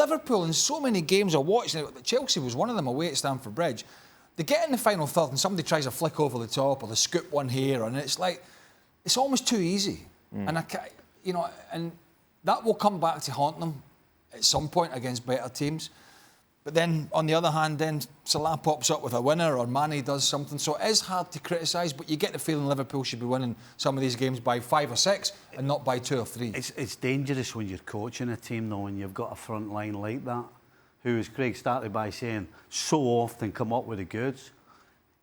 Liverpool, in so many games I watched, Chelsea was one of them away at Stamford Bridge, they get in the final third and somebody tries a flick over the top or they scoop one here, and it's like, it's almost too easy. And and that will come back to haunt them at some point against better teams. But then, on the other hand, then Salah pops up with a winner or Mane does something. So it is hard to criticise, but you get the feeling Liverpool should be winning some of these games by 5 or 6 and not by 2 or 3. It's dangerous when you're coaching a team, though, and you've got a front line like that, who, as Craig started by saying, so often come up with the goods.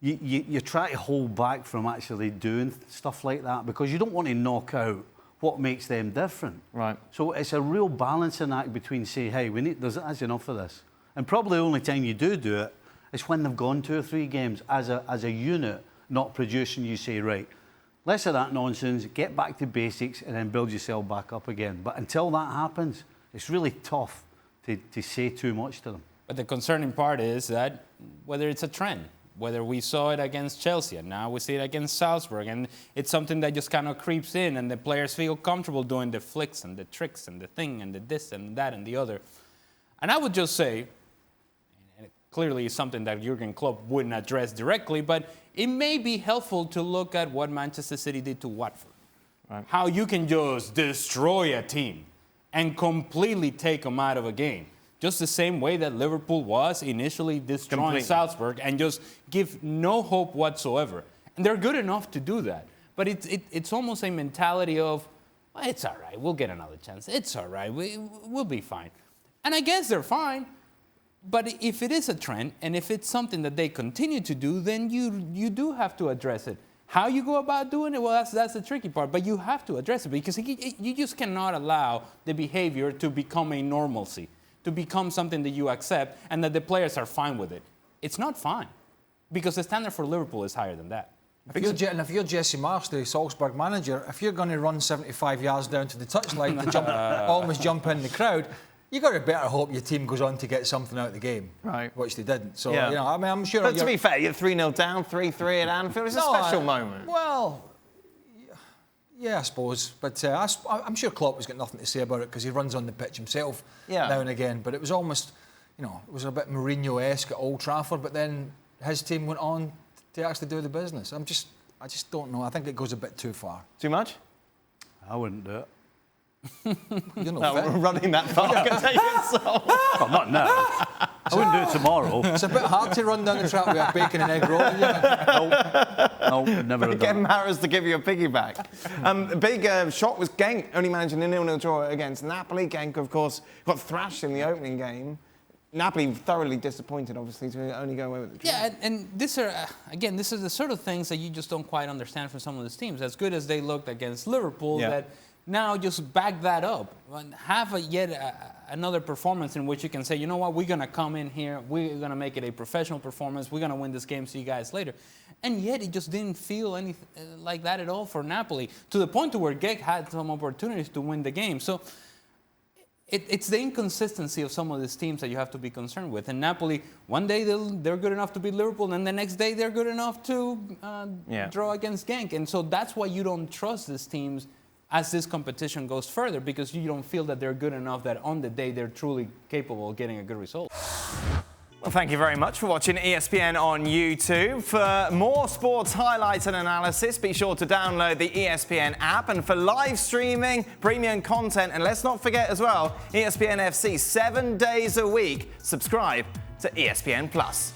You try to hold back from actually doing stuff like that because you don't want to knock out what makes them different. Right. So it's a real balancing act between saying, hey, there's enough of this. And probably the only time you do it is when they've gone 2 or 3 games as a unit, not producing. You say, right, less of that nonsense, get back to basics and then build yourself back up again. But until that happens, it's really tough to say too much to them. But the concerning part is that whether it's a trend, whether we saw it against Chelsea and now we see it against Salzburg, and it's something that just kind of creeps in and the players feel comfortable doing the flicks and the tricks and the thing and the this and that and the other. And I would just say, clearly something that Jurgen Klopp wouldn't address directly, but it may be helpful to look at what Manchester City did to Watford. Right. How you can just destroy a team and completely take them out of a game. Just the same way that Liverpool was initially destroying Salzburg and just give no hope whatsoever. And they're good enough to do that. But it's almost a mentality of, well, it's all right, we'll get another chance. It's all right, we'll be fine. And I guess they're fine. But if it is a trend, and if it's something that they continue to do, then you do have to address it. How you go about doing it, well, that's the tricky part. But you have to address it because you just cannot allow the behavior to become a normalcy, to become something that you accept and that the players are fine with it. It's not fine because the standard for Liverpool is higher than that. If you're Jesse Marsch, the Salzburg manager, if you're going to run 75 yards down to the touchline to almost jump in the crowd, you got to better hope your team goes on to get something out of the game, right? Which they didn't. So I mean, I'm sure. But to be fair, you're 3-0 down, 3-3 at Anfield. It's a special moment. Well, yeah, I suppose. But I'm sure Klopp has got nothing to say about it because he runs on the pitch himself now and again. But it was almost, it was a bit Mourinho-esque at Old Trafford. But then his team went on to actually do the business. I just don't know. I think it goes a bit too far. Too much? I wouldn't do it. You're not running that far. I can take it so. Well, not now. I wouldn't do it tomorrow. It's a bit hard to run down the track with a bacon and egg roll. No, never done. Get Mahrez to give you a piggyback. Big shock was Genk only managing a 0-0 draw against Napoli. Genk, of course, got thrashed in the opening game. Napoli thoroughly disappointed, obviously, to only go away with the draw. Yeah, and this are, again, this is the sort of things that you just don't quite understand from some of these teams. As good as they looked against Liverpool, that now just back that up. Have another performance in which you can say, you know what, we're going to come in here, we're going to make it a professional performance, we're going to win this game, see you guys later. And yet it just didn't feel anything like that at all for Napoli, to the point to where Genk had some opportunities to win the game. So it's the inconsistency of some of these teams that you have to be concerned with. And Napoli, one day they're good enough to beat Liverpool, and the next day they're good enough to draw against Genk. And so that's why you don't trust these teams as this competition goes further, because you don't feel that they're good enough that on the day they're truly capable of getting a good result. Well, thank you very much for watching ESPN on YouTube. For more sports highlights and analysis, be sure to download the ESPN app. And for live streaming, premium content, and let's not forget as well, ESPNFC 7 days a week. Subscribe to ESPN+.